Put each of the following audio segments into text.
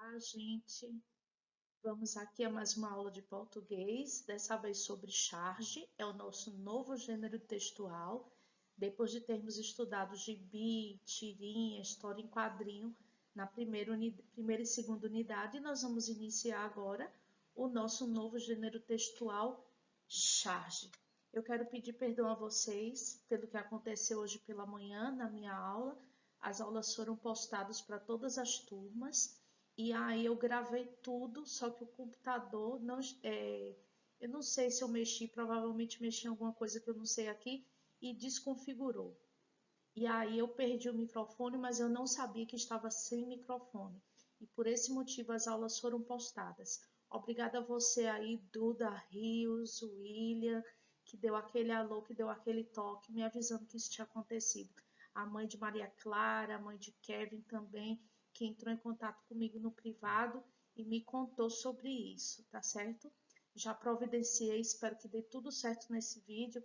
Olá, gente. Vamos aqui a mais uma aula de português, dessa vez sobre charge, é o nosso novo gênero textual. Depois de termos estudado gibi, tirinha, história em quadrinho na primeira e segunda unidade, nós vamos iniciar agora o nosso novo gênero textual, charge. Eu quero pedir perdão a vocês pelo que aconteceu hoje pela manhã na minha aula. As aulas foram postadas para todas as turmas. E aí eu gravei tudo, só que o computador não, eu não sei se eu mexi, provavelmente mexi em alguma coisa que eu não sei aqui e desconfigurou. E aí eu perdi o microfone, mas eu não sabia que estava sem microfone. E por esse motivo as aulas foram postadas. Obrigada a você aí, Duda, Rios, William, que deu aquele alô, que deu aquele toque, me avisando que isso tinha acontecido. A mãe de Maria Clara, a mãe de Kevin também, que entrou em contato comigo no privado e me contou sobre isso, tá certo? Já providenciei, espero que dê tudo certo nesse vídeo.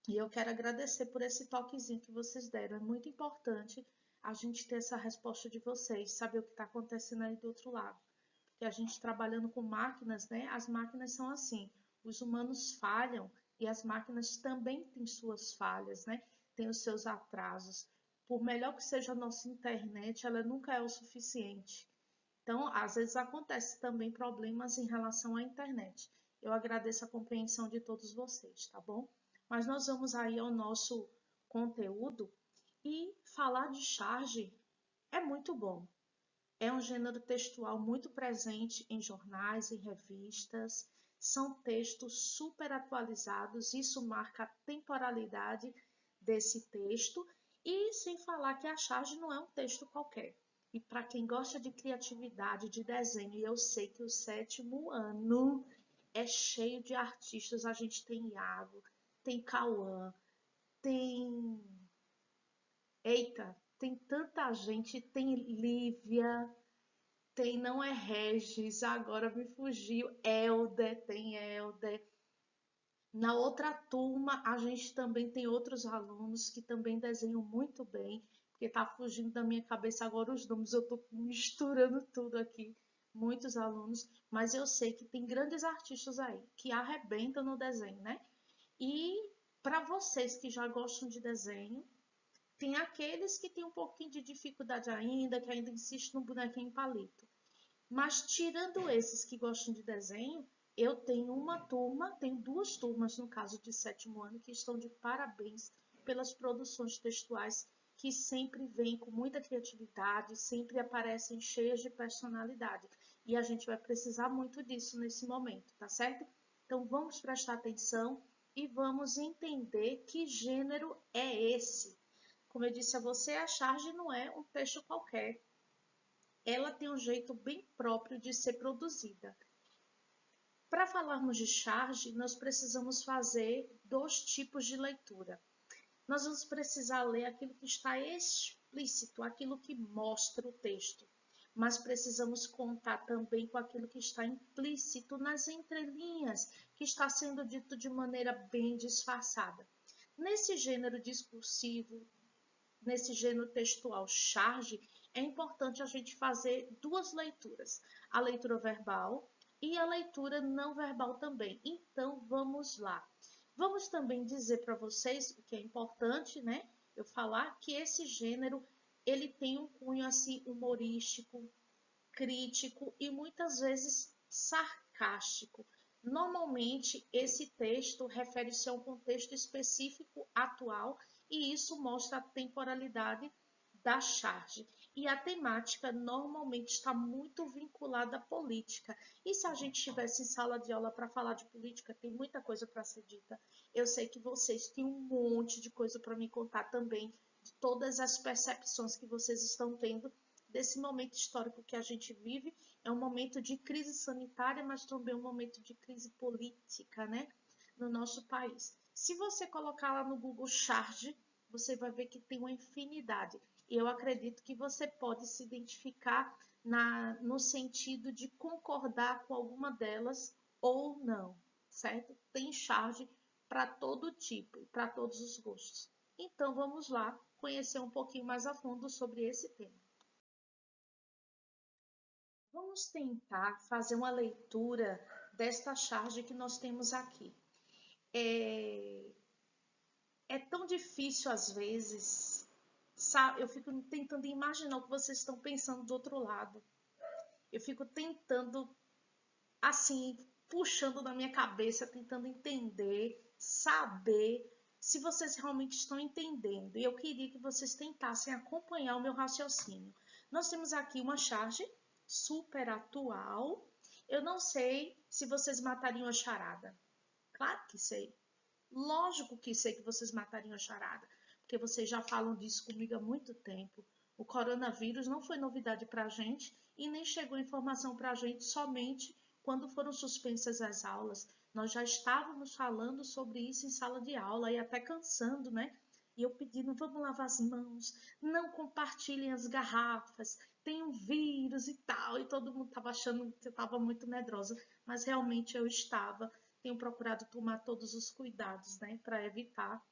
E eu quero agradecer por esse toquezinho que vocês deram. É muito importante a gente ter essa resposta de vocês, saber o que está acontecendo aí do outro lado. Porque a gente trabalhando com máquinas, né? As máquinas são assim, os humanos falham e as máquinas também têm suas falhas, né? Tem os seus atrasos. Por melhor que seja a nossa internet, ela nunca é o suficiente. Então, às vezes acontece também problemas em relação à internet. Eu agradeço a compreensão de todos vocês, tá bom? Mas nós vamos aí ao nosso conteúdo e falar de charge é muito bom. É um gênero textual muito presente em jornais e revistas. São textos super atualizados, isso marca a temporalidade desse texto. E sem falar que a charge não é um texto qualquer. E para quem gosta de criatividade, de desenho, e eu sei que o sétimo ano é cheio de artistas, a gente tem Iago, tem Cauã, tem. Eita, tem tanta gente, tem Lívia, tem Não é Regis, agora me fugiu, Helder, tem Helder. Na outra turma, a gente também tem outros alunos que também desenham muito bem, porque tá fugindo da minha cabeça agora os nomes, eu tô misturando tudo aqui, muitos alunos, mas eu sei que tem grandes artistas aí que arrebentam no desenho, né? E para vocês que já gostam de desenho, tem aqueles que têm um pouquinho de dificuldade ainda, que ainda insistem no bonequinho em palito. Mas tirando esses que gostam de desenho, eu tenho uma turma, tenho duas turmas no caso de sétimo ano, que estão de parabéns pelas produções textuais que sempre vêm com muita criatividade, sempre aparecem cheias de personalidade. E a gente vai precisar muito disso nesse momento, tá certo? Então vamos prestar atenção e vamos entender que gênero é esse. Como eu disse a você, a charge não é um texto qualquer. Ela tem um jeito bem próprio de ser produzida. Para falarmos de charge, nós precisamos fazer dois tipos de leitura. Nós vamos precisar ler aquilo que está explícito, aquilo que mostra o texto, mas precisamos contar também com aquilo que está implícito nas entrelinhas, que está sendo dito de maneira bem disfarçada. Nesse gênero discursivo, nesse gênero textual charge, é importante a gente fazer duas leituras, a leitura verbal e a leitura não verbal também. Então, vamos lá. Vamos também dizer para vocês o que é importante, né? Eu falar que esse gênero ele tem um cunho assim humorístico, crítico e muitas vezes sarcástico. Normalmente, esse texto refere-se a um contexto específico atual e isso mostra a temporalidade da charge. E a temática normalmente está muito vinculada à política. E se a gente estivesse em sala de aula para falar de política, tem muita coisa para ser dita. Eu sei que vocês têm um monte de coisa para me contar também, de todas as percepções que vocês estão tendo desse momento histórico que a gente vive. É um momento de crise sanitária, mas também um momento de crise política, né, no nosso país. Se você colocar lá no Google Charge, você vai ver que tem uma infinidade. E eu acredito que você pode se identificar no sentido de concordar com alguma delas ou não, certo? Tem charge para todo tipo e para todos os gostos. Então vamos lá conhecer um pouquinho mais a fundo sobre esse tema. Vamos tentar fazer uma leitura desta charge que nós temos aqui. É tão difícil às vezes, sabe? Eu fico tentando imaginar o que vocês estão pensando do outro lado. Eu fico tentando, assim, puxando na minha cabeça, tentando entender, saber se vocês realmente estão entendendo. E eu queria que vocês tentassem acompanhar o meu raciocínio. Nós temos aqui uma charge super atual. Eu não sei se vocês matariam a charada. Claro que sei. Lógico que sei que vocês matariam a charada, porque vocês já falam disso comigo há muito tempo. O coronavírus não foi novidade para a gente e nem chegou informação para a gente somente quando foram suspensas as aulas. Nós já estávamos falando sobre isso em sala de aula e até cansando, né? E eu pedindo, vamos lavar as mãos, não compartilhem as garrafas, tem um vírus e tal. E todo mundo estava achando que eu estava muito medrosa, mas realmente eu estava. Tenho procurado tomar todos os cuidados, né, para evitar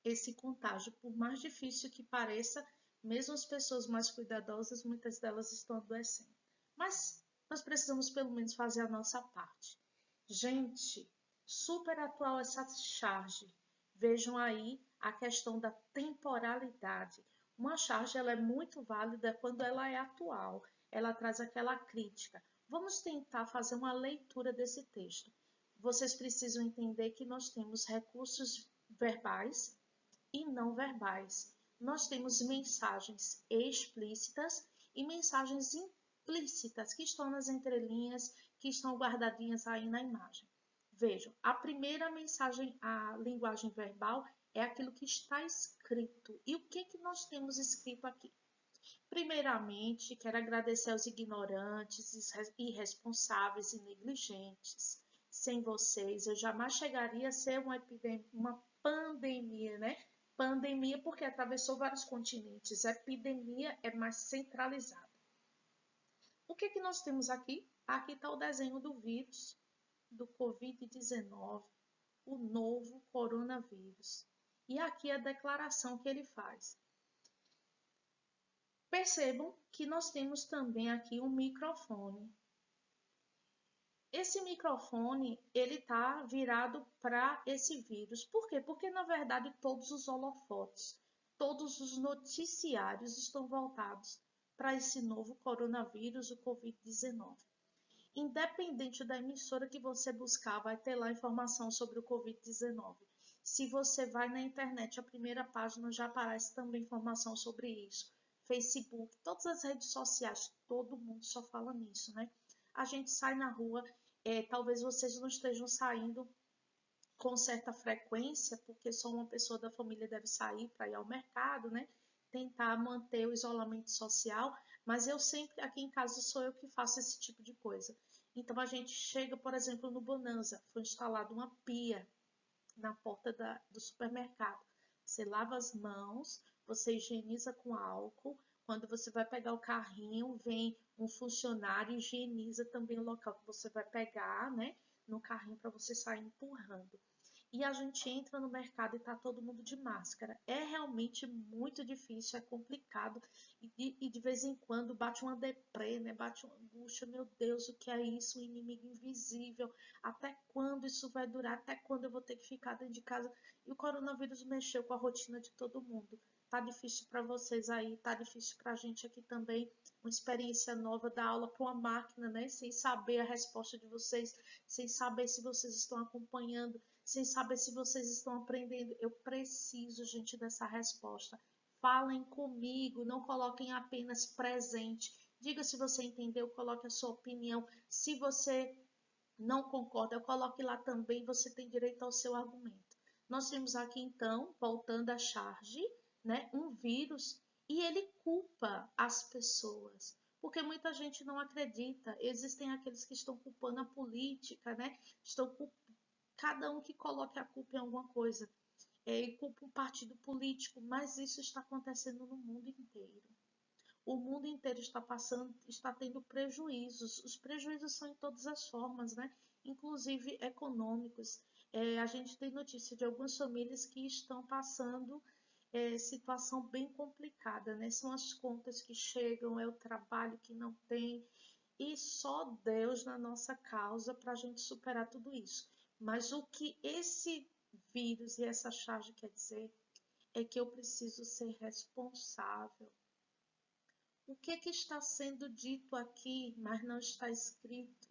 esse contágio. Por mais difícil que pareça, mesmo as pessoas mais cuidadosas, muitas delas estão adoecendo. Mas nós precisamos pelo menos fazer a nossa parte. Gente, super atual essa charge. Vejam aí a questão da temporalidade. Uma charge ela é muito válida quando ela é atual. Ela traz aquela crítica. Vamos tentar fazer uma leitura desse texto. Vocês precisam entender que nós temos recursos verbais e não verbais. Nós temos mensagens explícitas e mensagens implícitas que estão nas entrelinhas, que estão guardadinhas aí na imagem. Vejam, a primeira mensagem, a linguagem verbal, é aquilo que está escrito. E o que nós temos escrito aqui? Primeiramente, quero agradecer aos ignorantes, irresponsáveis e negligentes. Sem vocês, eu jamais chegaria a ser uma pandemia, né? Pandemia porque atravessou vários continentes. Epidemia é mais centralizada. O que nós temos aqui? Aqui está o desenho do vírus, do Covid-19, o novo coronavírus. E aqui a declaração que ele faz. Percebam que nós temos também aqui um microfone. Esse microfone, ele está virado para esse vírus. Por quê? Porque, na verdade, todos os holofotes, todos os noticiários estão voltados para esse novo coronavírus, o Covid-19. Independente da emissora que você buscar, vai ter lá informação sobre o Covid-19. Se você vai na internet, a primeira página já aparece também informação sobre isso. Facebook, todas as redes sociais, todo mundo só fala nisso, né? A gente sai na rua, talvez vocês não estejam saindo com certa frequência, porque só uma pessoa da família deve sair para ir ao mercado, né? Tentar manter o isolamento social, mas eu sempre, aqui em casa, sou eu que faço esse tipo de coisa. Então, a gente chega, por exemplo, no Bonanza, foi instalada uma pia na porta do supermercado. Você lava as mãos, você higieniza com álcool. Quando você vai pegar o carrinho, vem um funcionário e higieniza também o local que você vai pegar, né? No carrinho para você sair empurrando. E a gente entra no mercado e está todo mundo de máscara. É realmente muito difícil, é complicado. E de vez em quando bate uma deprê, né? Bate uma angústia. Meu Deus, o que é isso? Um inimigo invisível. Até quando isso vai durar? Até quando eu vou ter que ficar dentro de casa? E o coronavírus mexeu com a rotina de todo mundo. Tá difícil para vocês aí, tá difícil para a gente aqui também. Uma experiência nova da aula para uma máquina, né? Sem saber a resposta de vocês, sem saber se vocês estão acompanhando, sem saber se vocês estão aprendendo. Eu preciso, gente, dessa resposta. Falem comigo, não coloquem apenas presente. Diga se você entendeu, coloque a sua opinião. Se você não concorda, coloque lá também, você tem direito ao seu argumento. Nós temos aqui, então, voltando à charge, né, um vírus, e ele culpa as pessoas. Porque muita gente não acredita. Existem aqueles que estão culpando a política, né? Estão cada um que coloque a culpa em alguma coisa. E culpa um partido político, mas isso está acontecendo no mundo inteiro. O mundo inteiro está passando, está tendo prejuízos. Os prejuízos são em todas as formas, né? Inclusive econômicos. A gente tem notícia de algumas famílias que estão passando situação bem complicada, né? São as contas que chegam, é o trabalho que não tem, e só Deus na nossa causa para a gente superar tudo isso. Mas o que esse vírus e essa charge quer dizer é que eu preciso ser responsável. O que está sendo dito aqui, mas não está escrito?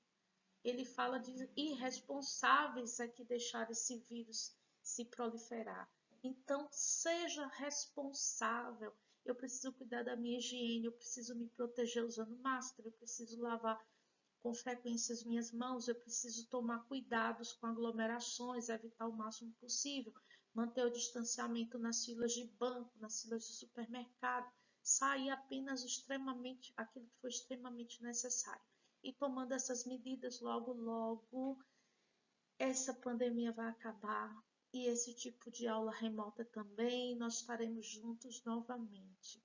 Ele fala de irresponsáveis que deixaram esse vírus se proliferar. Então, seja responsável. Eu preciso cuidar da minha higiene, eu preciso me proteger usando máscara, eu preciso lavar com frequência as minhas mãos, eu preciso tomar cuidados com aglomerações, evitar o máximo possível, manter o distanciamento nas filas de banco, nas filas de supermercado, sair apenas aquilo que for extremamente necessário. E tomando essas medidas, logo, logo, essa pandemia vai acabar e esse tipo de aula remota também, nós estaremos juntos novamente.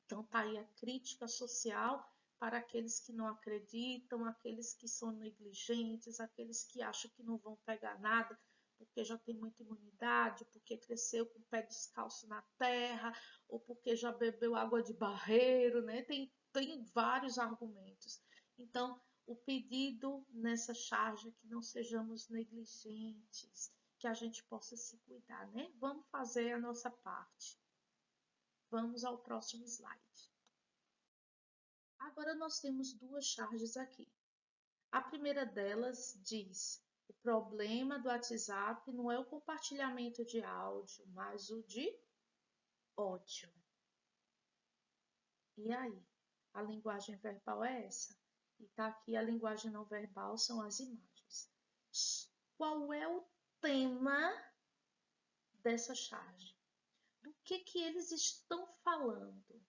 Então, tá aí a crítica social para aqueles que não acreditam, aqueles que são negligentes, aqueles que acham que não vão pegar nada porque já tem muita imunidade, porque cresceu com o pé descalço na terra, ou porque já bebeu água de barreiro, né? Tem vários argumentos. Então, o pedido nessa charge é que não sejamos negligentes, que a gente possa se cuidar, né? Vamos fazer a nossa parte. Vamos ao próximo slide. Agora nós temos duas charges aqui. A primeira delas diz: o problema do WhatsApp não é o compartilhamento de áudio, mas o de ódio. E aí? A linguagem verbal é essa? E tá aqui a linguagem não verbal, são as imagens. Qual é o tema dessa charge? Do que eles estão falando?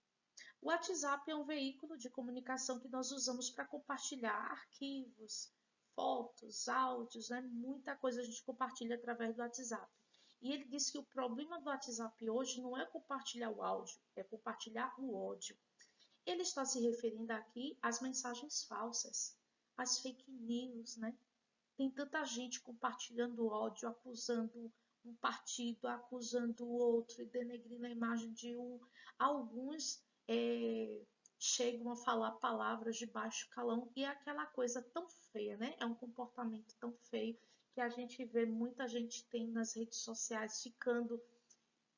O WhatsApp é um veículo de comunicação que nós usamos para compartilhar arquivos, fotos, áudios, né? Muita coisa a gente compartilha através do WhatsApp. E ele disse que o problema do WhatsApp hoje não é compartilhar o áudio, é compartilhar o ódio. Ele está se referindo aqui às mensagens falsas, às fake news, né? Tem tanta gente compartilhando ódio, acusando um partido, acusando o outro e denegrindo a imagem de um. Alguns chegam a falar palavras de baixo calão e é aquela coisa tão feia, né? É um comportamento tão feio que a gente vê muita gente tem nas redes sociais ficando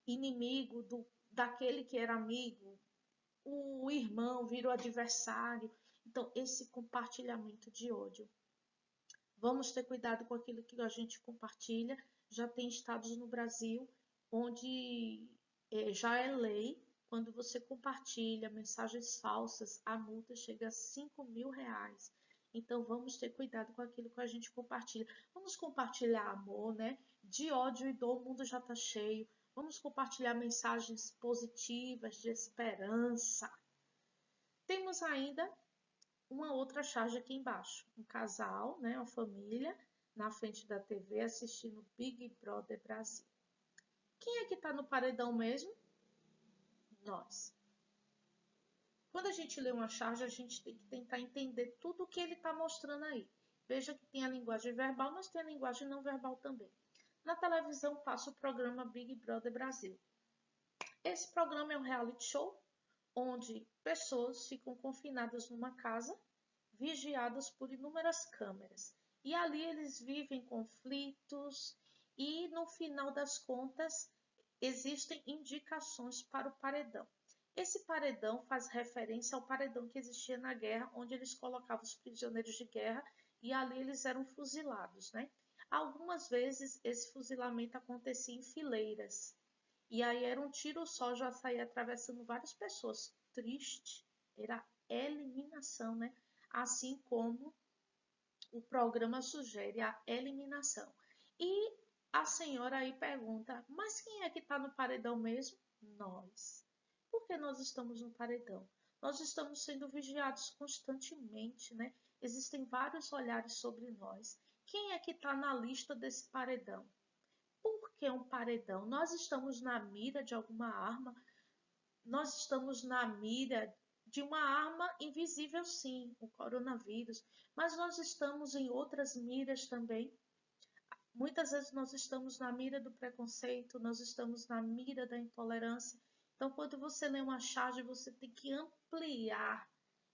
inimigo daquele que era amigo, o irmão vira o adversário. Então, esse compartilhamento de ódio. Vamos ter cuidado com aquilo que a gente compartilha. Já tem estados no Brasil onde já é lei, quando você compartilha mensagens falsas, a multa chega a R$ 5.000. Então, vamos ter cuidado com aquilo que a gente compartilha. Vamos compartilhar amor, né? De ódio e dor, o mundo já está cheio. Vamos compartilhar mensagens positivas, de esperança. Temos ainda uma outra charge aqui embaixo. Um casal, né, uma família, na frente da TV assistindo Big Brother Brasil. Quem é que está no paredão mesmo? Nós. Quando a gente lê uma charge, a gente tem que tentar entender tudo o que ele está mostrando aí. Veja que tem a linguagem verbal, mas tem a linguagem não verbal também. Na televisão passa o programa Big Brother Brasil. Esse programa é um reality show onde pessoas ficam confinadas numa casa, vigiadas por inúmeras câmeras. E ali eles vivem conflitos e, no final das contas, existem indicações para o paredão. Esse paredão faz referência ao paredão que existia na guerra, onde eles colocavam os prisioneiros de guerra e ali eles eram fuzilados, né? Algumas vezes esse fuzilamento acontecia em fileiras. E aí era um tiro só, já saía atravessando várias pessoas. Triste, era eliminação, né? Assim como o programa sugere a eliminação. E a senhora aí pergunta, mas quem é que está no paredão mesmo? Nós. Por que nós estamos no paredão? Nós estamos sendo vigiados constantemente, né? Existem vários olhares sobre nós. Quem é que está na lista desse paredão? Por que um paredão? Nós estamos na mira de alguma arma? Nós estamos na mira de uma arma invisível, sim, o coronavírus, mas nós estamos em outras miras também. Muitas vezes nós estamos na mira do preconceito, nós estamos na mira da intolerância. Então, quando você lê uma charge, você tem que ampliar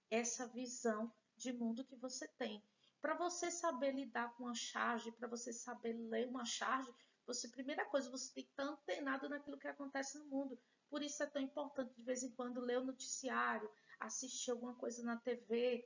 essa visão de mundo que você tem. Para você saber lidar com a charge, para você saber ler uma charge, você, primeira coisa, você tem que estar antenado naquilo que acontece no mundo. Por isso é tão importante de vez em quando ler o noticiário, assistir alguma coisa na TV.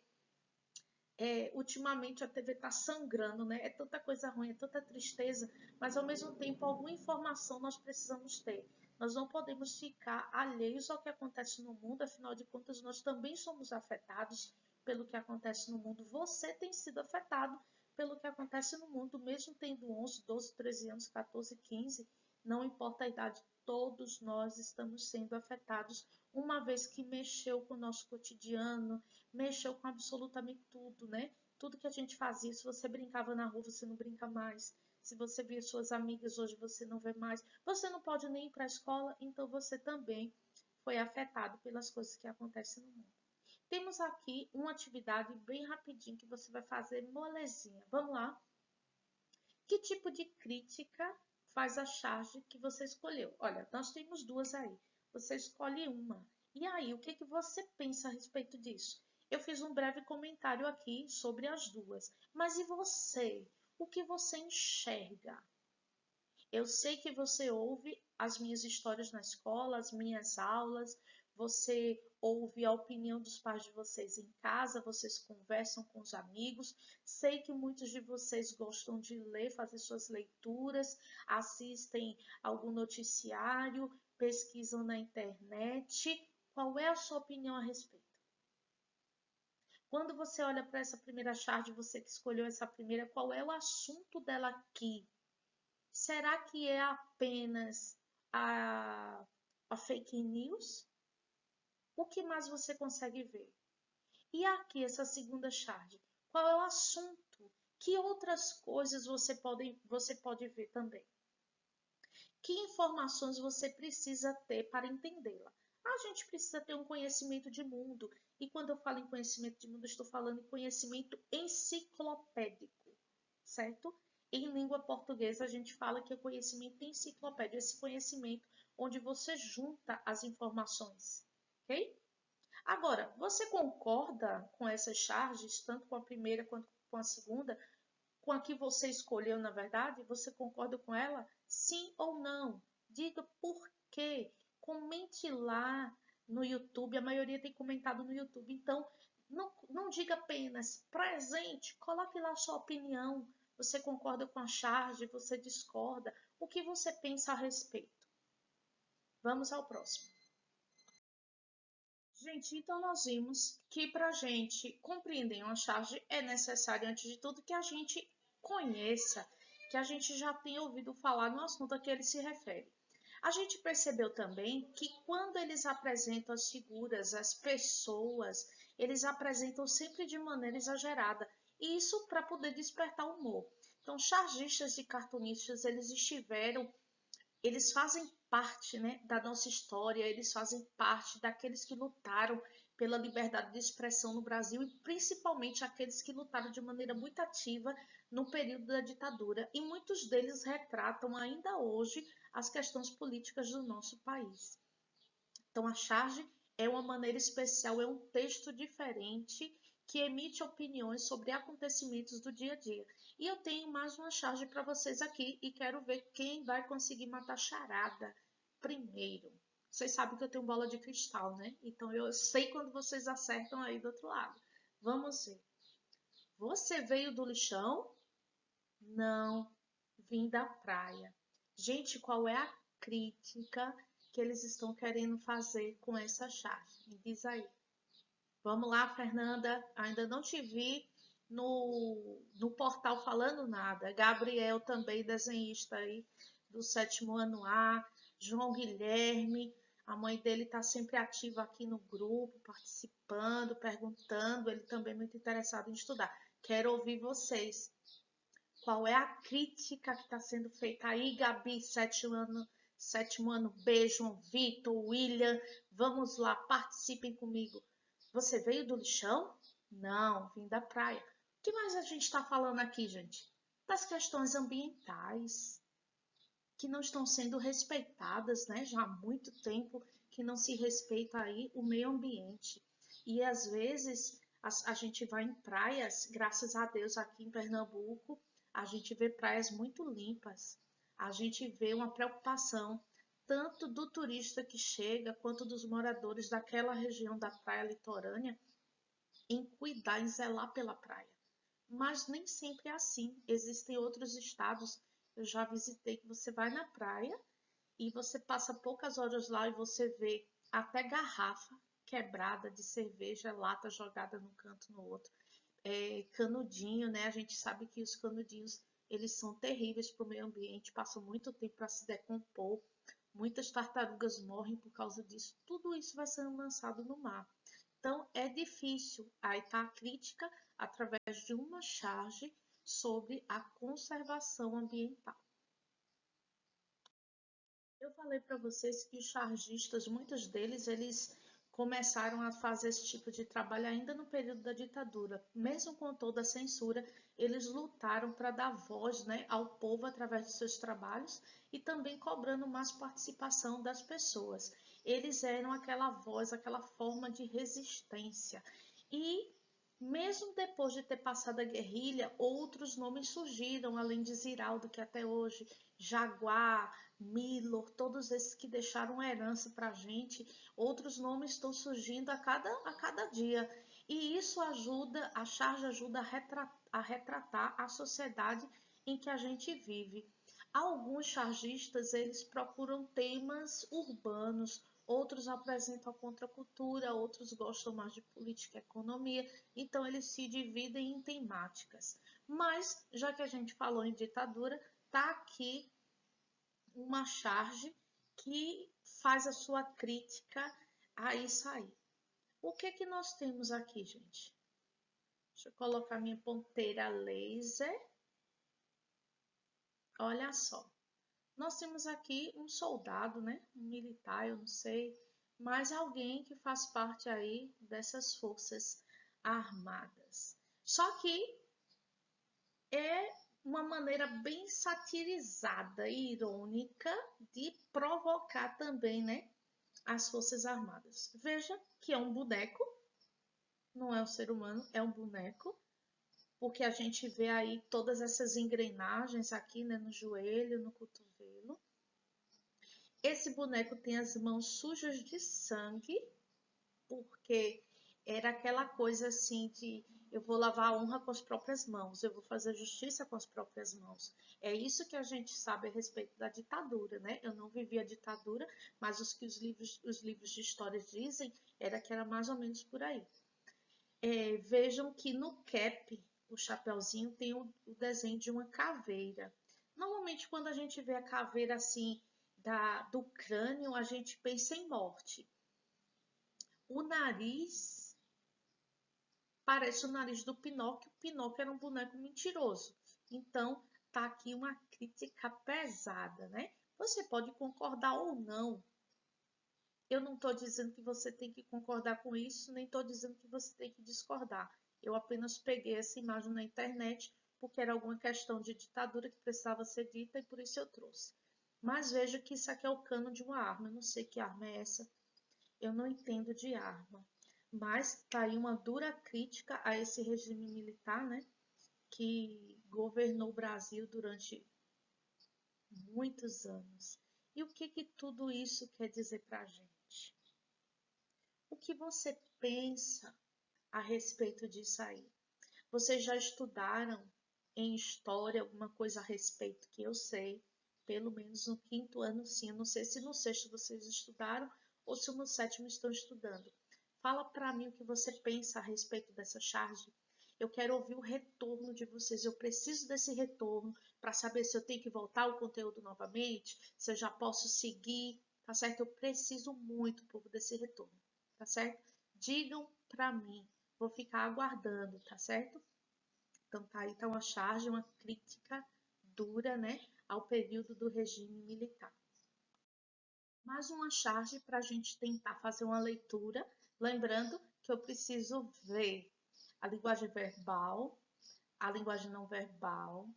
Ultimamente a TV está sangrando, né? É tanta coisa ruim, é tanta tristeza, mas ao mesmo tempo alguma informação nós precisamos ter. Nós não podemos ficar alheios ao que acontece no mundo, afinal de contas nós também somos afetados pelo que acontece no mundo. Você tem sido afetado pelo que acontece no mundo, mesmo tendo 11, 12, 13 anos, 14, 15, não importa a idade, todos nós estamos sendo afetados, uma vez que mexeu com o nosso cotidiano, mexeu com absolutamente tudo, né? Tudo que a gente fazia, se você brincava na rua, você não brinca mais. Se você via suas amigas, hoje você não vê mais. Você não pode nem ir para a escola, então você também foi afetado pelas coisas que acontecem no mundo. Temos aqui uma atividade bem rapidinho que você vai fazer molezinha. Vamos lá? Que tipo de crítica faz a charge que você escolheu? Olha, nós temos duas aí. Você escolhe uma. E aí, o que você pensa a respeito disso? Eu fiz um breve comentário aqui sobre as duas. Mas e você? O que você enxerga? Eu sei que você ouve as minhas histórias na escola, as minhas aulas, você ouve a opinião dos pais de vocês em casa, vocês conversam com os amigos. Sei que muitos de vocês gostam de ler, fazer suas leituras, assistem algum noticiário, pesquisam na internet. Qual é a sua opinião a respeito? Quando você olha para essa primeira charge, você que escolheu essa primeira, qual é o assunto dela aqui? Será que é apenas a fake news? O que mais você consegue ver? E aqui, essa segunda charge, qual é o assunto? Que outras coisas você pode ver também? Que informações você precisa ter para entendê-la? A gente precisa ter um conhecimento de mundo. E quando eu falo em conhecimento de mundo, eu estou falando em conhecimento enciclopédico, certo? Em língua portuguesa, a gente fala que é conhecimento enciclopédico, esse conhecimento onde você junta as informações, ok? Agora, você concorda com essas charges, tanto com a primeira quanto com a segunda, com a que você escolheu, na verdade? Você concorda com ela? Sim ou não? Diga por quê. Comente lá no YouTube, a maioria tem comentado no YouTube, então não diga apenas presente, coloque lá a sua opinião. Você concorda com a charge, você discorda? O que você pensa a respeito? Vamos ao próximo. Gente, então nós vimos que para a gente compreender uma charge é necessário, antes de tudo, que a gente conheça, que a gente já tenha ouvido falar no assunto a que ele se refere. A gente percebeu também que quando eles apresentam as figuras, as pessoas, eles apresentam sempre de maneira exagerada, e isso para poder despertar o humor. Então, chargistas e cartunistas, eles fazem parte, né, da nossa história, eles fazem parte daqueles que lutaram pela liberdade de expressão no Brasil e principalmente aqueles que lutaram de maneira muito ativa no período da ditadura. E muitos deles retratam ainda hoje as questões políticas do nosso país. Então, a charge é uma maneira especial, é um texto diferente que emite opiniões sobre acontecimentos do dia a dia. E eu tenho mais uma charge para vocês aqui e quero ver quem vai conseguir matar charada primeiro. Vocês sabem que eu tenho bola de cristal, né? Então eu sei quando vocês acertam aí do outro lado. Vamos ver. Você veio do lixão? Não, vim da praia. Gente, qual é a crítica que eles estão querendo fazer com essa charge? Me diz aí. Vamos lá, Fernanda. Ainda não te vi no portal falando nada. Gabriel também, desenhista aí do 7º ano A. João Guilherme, a mãe dele está sempre ativa aqui no grupo, participando, perguntando. Ele também é muito interessado em estudar. Quero ouvir vocês. Qual é a crítica que está sendo feita aí, Gabi, 7º ano B, João Vitor, William? Vamos lá, participem comigo. Você veio do lixão? Não, vim da praia. O que mais a gente está falando aqui, gente? das questões ambientais, que não estão sendo respeitadas, né? Já há muito tempo que não se respeita aí o meio ambiente. E às vezes a gente vai em praias, graças a Deus aqui em Pernambuco, a gente vê praias muito limpas. A gente vê uma preocupação tanto do turista que chega, quanto dos moradores daquela região da praia litorânea em cuidar, em zelar pela praia. Mas nem sempre é assim. Existem outros estados, eu já visitei, que você vai na praia e você passa poucas horas lá e você vê até garrafa quebrada de cerveja, lata jogada num canto no outro. Canudinho, né? A gente sabe que os canudinhos eles são terríveis para o meio ambiente, passam muito tempo para se decompor. Muitas tartarugas morrem por causa disso. Tudo isso vai sendo lançado no mar. Então, é difícil. Aí está a crítica através de uma charge sobre a conservação ambiental. Eu falei para vocês que os chargistas, muitos deles, eles começaram a fazer esse tipo de trabalho ainda no período da ditadura. Mesmo com toda a censura, eles lutaram para dar voz, né, ao povo através de seus trabalhos e também cobrando mais participação das pessoas. Eles eram aquela voz, aquela forma de resistência. E mesmo depois de ter passado a guerrilha, outros nomes surgiram, além de Ziraldo, que até hoje, Jaguar, Milor, todos esses que deixaram herança para a gente, outros nomes estão surgindo a cada dia. E isso ajuda, a charge ajuda a retratar a sociedade em que a gente vive. Alguns chargistas, eles procuram temas urbanos, outros apresentam a contracultura, outros gostam mais de política e economia, então eles se dividem em temáticas. Mas, já que a gente falou em ditadura, tá aqui uma charge que faz a sua crítica a isso aí. O que que nós temos aqui, gente? Deixa eu colocar minha ponteira laser. Olha só. Nós temos aqui um soldado, né? Um militar, eu não sei, mas alguém que faz parte aí dessas forças armadas. Só que é uma maneira bem satirizada e irônica de provocar também, né, as Forças Armadas. Veja que é um boneco, não é um ser humano, é um boneco, porque a gente vê aí todas essas engrenagens aqui, né, no joelho, no cotovelo. Esse boneco tem as mãos sujas de sangue, porque era aquela coisa assim de eu vou lavar a honra com as próprias mãos, eu vou fazer justiça com as próprias mãos. É isso que a gente sabe a respeito da ditadura, né? Eu não vivi a ditadura, mas os que os livros de história dizem que era mais ou menos por aí. Vejam que no cap, o chapeuzinho tem o desenho de uma caveira. Normalmente, quando a gente vê a caveira assim do crânio, a gente pensa em morte. O nariz parece o nariz do Pinóquio. O Pinóquio era um boneco mentiroso. Então, tá aqui uma crítica pesada, né? Você pode concordar ou não. Eu não estou dizendo que você tem que concordar com isso, nem estou dizendo que você tem que discordar. Eu apenas peguei essa imagem na internet porque era alguma questão de ditadura que precisava ser dita e por isso eu trouxe. Mas veja que isso aqui é o cano de uma arma. Eu não sei que arma é essa. Eu não entendo de arma. Mas está aí uma dura crítica a esse regime militar, né? Que governou o Brasil durante muitos anos. E o que tudo isso quer dizer para a gente? O que você pensa a respeito disso aí? Vocês já estudaram em história alguma coisa a respeito que eu sei? Pelo menos no quinto ano, sim. Eu não sei se no sexto vocês estudaram ou se no sétimo estão estudando. Fala para mim o que você pensa a respeito dessa charge. Eu quero ouvir o retorno de vocês. Eu preciso desse retorno para saber se eu tenho que voltar o conteúdo novamente, se eu já posso seguir, tá certo? Eu preciso muito, povo, desse retorno, tá certo? Digam para mim. Vou ficar aguardando, tá certo? Então, tá aí tá uma charge, uma crítica dura, né, ao período do regime militar. Mais uma charge para a gente tentar fazer uma leitura, lembrando que eu preciso ver a linguagem verbal, a linguagem não verbal,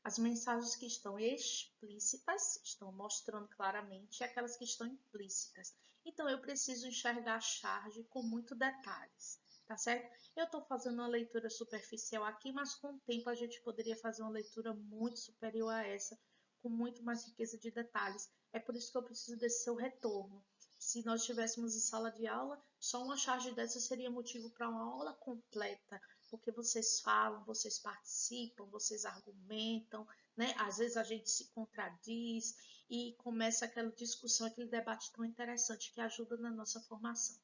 As mensagens que estão explícitas estão mostrando claramente e aquelas que estão implícitas. Então, eu preciso enxergar a charge com muito detalhes, tá certo? Eu estou fazendo uma leitura superficial aqui, mas com o tempo a gente poderia fazer uma leitura muito superior a essa, com muito mais riqueza de detalhes. É por isso que eu preciso desse seu retorno. Se nós estivéssemos em sala de aula, só uma charge dessa seria motivo para uma aula completa, porque vocês falam, vocês participam, vocês argumentam, né? Às vezes a gente se contradiz e começa aquela discussão, aquele debate tão interessante que ajuda na nossa formação.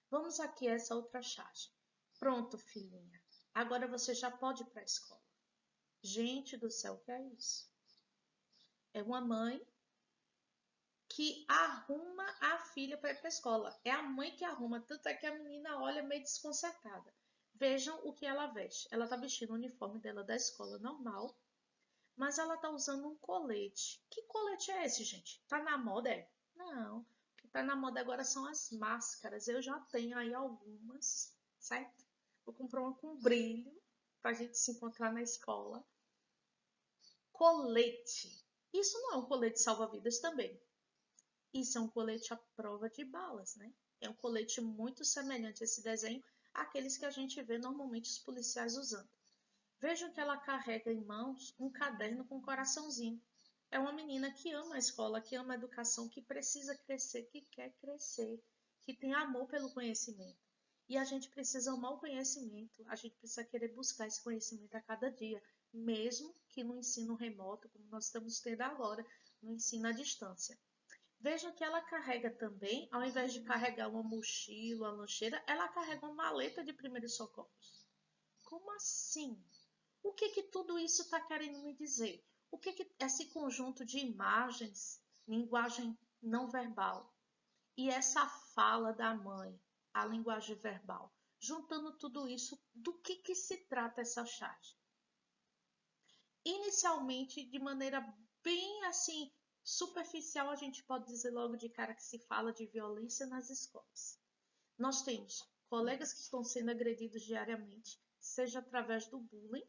Vamos aqui a essa outra charge. Pronto, filhinha. Agora você já pode ir para a escola. Gente do céu, o que é isso? É uma mãe que arruma a filha para ir para a escola. É a mãe que arruma, tanto é que a menina olha meio desconcertada. Vejam o que ela veste. Ela está vestindo o uniforme dela da escola normal, mas ela está usando um colete. Que colete é esse, gente? Tá na moda, é? Não. O que tá na moda agora são as máscaras. Eu já tenho aí algumas, certo? Vou comprar uma com brilho para a gente se encontrar na escola. Colete. Isso não é um colete salva-vidas também. Isso é um colete à prova de balas, né? É um colete muito semelhante a esse desenho àqueles que a gente vê normalmente os policiais usando. Vejam que ela carrega em mãos um caderno com um coraçãozinho. É uma menina que ama a escola, que ama a educação, que precisa crescer, que quer crescer, que tem amor pelo conhecimento. E a gente precisa amar o conhecimento, a gente precisa querer buscar esse conhecimento a cada dia, mesmo que no ensino remoto, como nós estamos tendo agora, no ensino à distância. Veja que ela carrega também, ao invés de carregar uma mochila, uma lancheira, ela carrega uma maleta de primeiros socorros. Como assim? O que tudo isso está querendo me dizer? O que esse conjunto de imagens, linguagem não verbal e essa fala da mãe, a linguagem verbal, juntando tudo isso, do que se trata essa charge? Inicialmente, de maneira bem assim superficial, a gente pode dizer logo de cara que se fala de violência nas escolas. Nós temos colegas que estão sendo agredidos diariamente, seja através do bullying,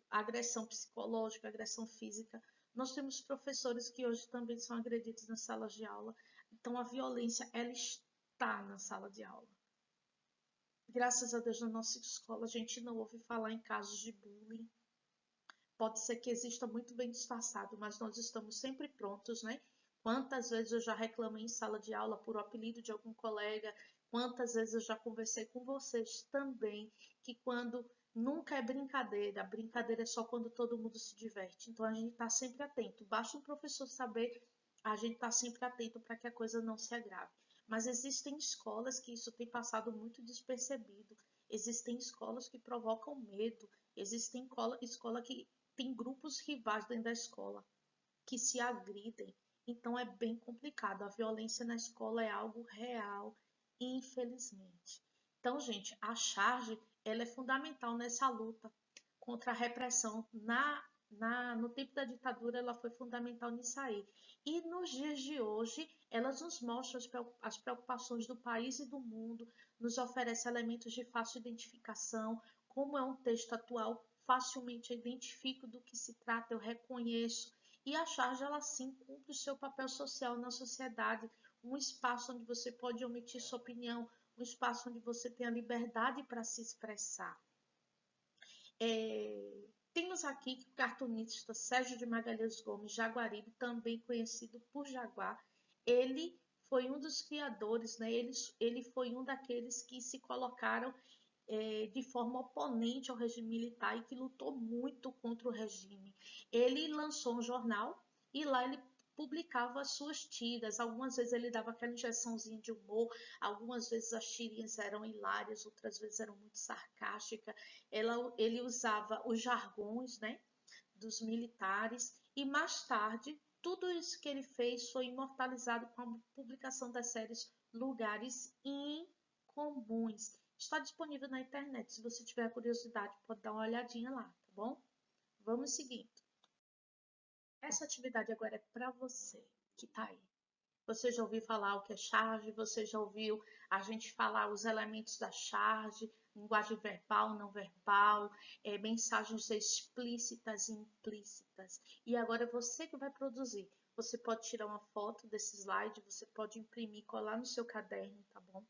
a agressão psicológica, a agressão física. Nós temos professores que hoje também são agredidos nas salas de aula. Então, a violência, ela está na sala de aula. Graças a Deus, na nossa escola, a gente não ouve falar em casos de bullying. Pode ser que exista muito bem disfarçado, mas nós estamos sempre prontos, né? Quantas vezes eu já reclamei em sala de aula por o apelido de algum colega, quantas vezes eu já conversei com vocês também, que quando nunca é brincadeira, brincadeira é só quando todo mundo se diverte. Então a gente está sempre atento. Basta um professor saber, a gente está sempre atento para que a coisa não se agrave. Mas existem escolas que isso tem passado muito despercebido. Existem escolas que provocam medo. Existem escola que tem grupos rivais dentro da escola que se agridem. Então é bem complicado. A violência na escola é algo real, infelizmente. Então, gente, a charge ela é fundamental nessa luta contra a repressão. No tempo da ditadura, ela foi fundamental nisso aí. E nos dias de hoje, elas nos mostram as preocupações do país e do mundo, nos oferece elementos de fácil identificação, como é um texto atual, facilmente eu identifico do que se trata, eu reconheço. E a charge, ela sim cumpre o seu papel social na sociedade, um espaço onde você pode omitir sua opinião, um espaço onde você tem a liberdade para se expressar. Temos aqui que o cartunista Sérgio de Magalhães Gomes Jaguaribe, também conhecido por Jaguar, ele foi um dos criadores, né? Ele foi um daqueles que se colocaram de forma oponente ao regime militar e que lutou muito contra o regime. Ele lançou um jornal e lá ele publicava as suas tiras. Algumas vezes ele dava aquela injeçãozinha de humor, algumas vezes as tirinhas eram hilárias, outras vezes eram muito sarcásticas. Ele usava os jargões, né, dos militares e mais tarde tudo isso que ele fez foi imortalizado com a publicação das séries Lugares Incomuns. Está disponível na internet. Se você tiver curiosidade, pode dar uma olhadinha lá, tá bom? Vamos seguindo. Essa atividade agora é para você que está aí. Você já ouviu falar o que é charge? Você já ouviu a gente falar os elementos da charge, linguagem verbal, não verbal, mensagens explícitas e implícitas. E agora é você que vai produzir. Você pode tirar uma foto desse slide, você pode imprimir, colar no seu caderno, tá bom?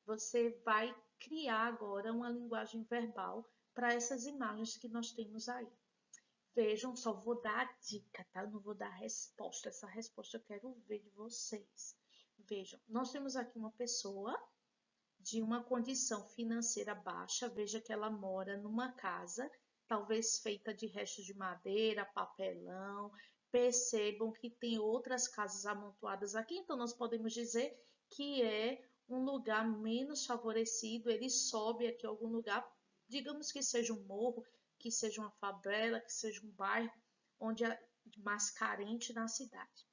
Você vai criar agora uma linguagem verbal para essas imagens que nós temos aí. Vejam, só vou dar a dica, tá? Eu não vou dar a resposta. Essa resposta eu quero ver de vocês. Vejam, nós temos aqui uma pessoa de uma condição financeira baixa. Veja que ela mora numa casa, talvez feita de restos de madeira, papelão. Percebam que tem outras casas amontoadas aqui, então nós podemos dizer que é um lugar menos favorecido. Ele sobe aqui a algum lugar, digamos que seja um morro, que seja uma favela, que seja um bairro onde é mais carente na cidade.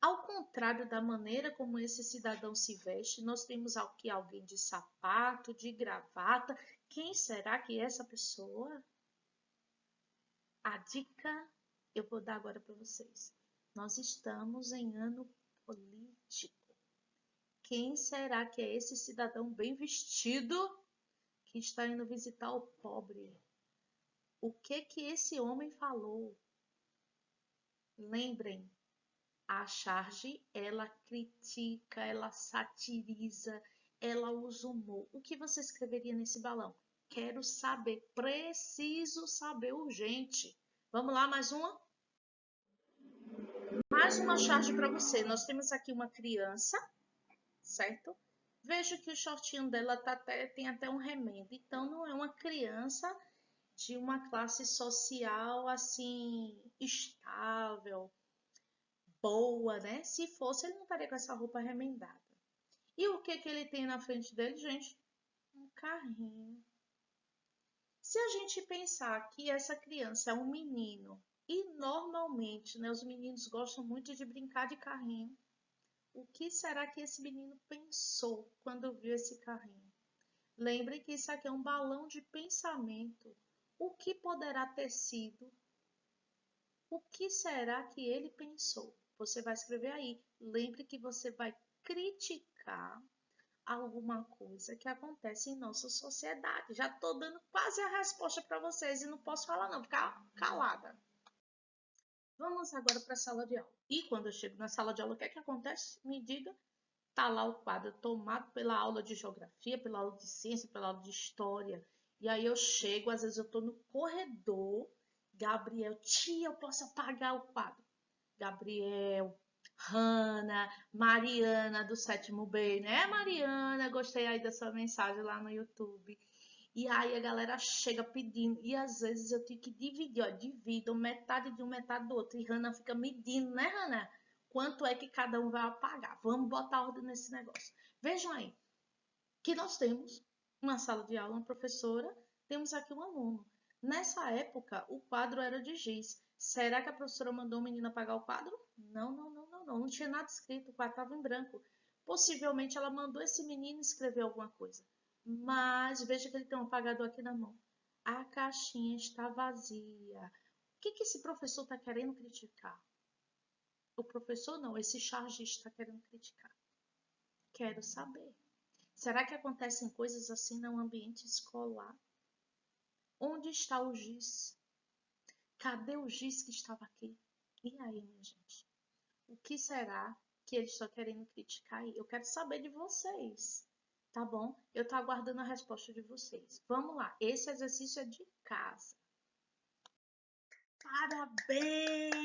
Ao contrário da maneira como esse cidadão se veste, nós temos aqui alguém de sapato, de gravata. Quem será que é essa pessoa? A dica eu vou dar agora para vocês. Nós estamos em ano político. Quem será que é esse cidadão bem vestido que está indo visitar o pobre? O que esse homem falou? Lembrem, a charge, ela critica, ela satiriza, ela usa humor. O que você escreveria nesse balão? Quero saber, preciso saber urgente. Vamos lá, mais uma? Mais uma charge para você. Nós temos aqui uma criança, certo? Vejo que o shortinho dela tem até um remendo. Então, não é uma criança de uma classe social assim estável, boa, né? Se fosse, ele não estaria com essa roupa remendada. E o que ele tem na frente dele, gente? Um carrinho. Se a gente pensar que essa criança é um menino e normalmente, né, os meninos gostam muito de brincar de carrinho, o que será que esse menino pensou quando viu esse carrinho? Lembre que isso aqui é um balão de pensamento. O que poderá ter sido? O que será que ele pensou? Você vai escrever aí. Lembre que você vai criticar alguma coisa que acontece em nossa sociedade. Já estou dando quase a resposta para vocês e não posso falar não, ficar calada. Vamos agora para a sala de aula. E quando eu chego na sala de aula, o que é que acontece? Me diga. Está lá o quadro tomado pela aula de geografia, pela aula de ciência, pela aula de história. E aí eu chego, às vezes eu estou no corredor. Gabriel, tia, eu posso apagar o quadro. Gabriel, Hanna, Mariana do 7º B, né, Mariana? Gostei aí da sua mensagem lá no YouTube. E aí a galera chega pedindo, e às vezes eu tenho que dividir, ó, divido metade de um, metade do outro. E Hanna fica medindo, né, Hanna? Quanto é que cada um vai apagar? Vamos botar ordem nesse negócio. Vejam aí, que nós temos uma sala de aula, uma professora, temos aqui um aluno. Nessa época, o quadro era de giz. Será que a professora mandou o menino apagar o quadro? Não, não, não, não, não. Não tinha nada escrito, o quadro estava em branco. Possivelmente ela mandou esse menino escrever alguma coisa. Mas veja que ele tem um apagador aqui na mão. A caixinha está vazia. O que esse professor está querendo criticar? O professor não, esse chargista está querendo criticar. Quero saber. Será que acontecem coisas assim no ambiente escolar? Onde está o giz? Cadê o giz que estava aqui? E aí, minha gente? O que será que eles estão querendo criticar aí? Eu quero saber de vocês, tá bom? Eu estou aguardando a resposta de vocês. Vamos lá, esse exercício é de casa. Parabéns!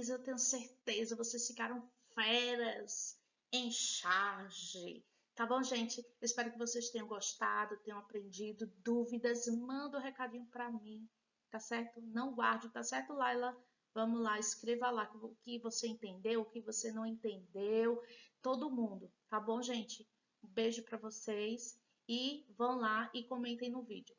Eu tenho certeza, vocês ficaram feras em charge. Tá bom, gente? Eu espero que vocês tenham gostado, tenham aprendido. Dúvidas, manda um recadinho para mim, tá certo? Não guarde, tá certo, Laila? Vamos lá, escreva lá o que você entendeu, o que você não entendeu. Todo mundo, tá bom, gente? Um beijo para vocês e vão lá e comentem no vídeo.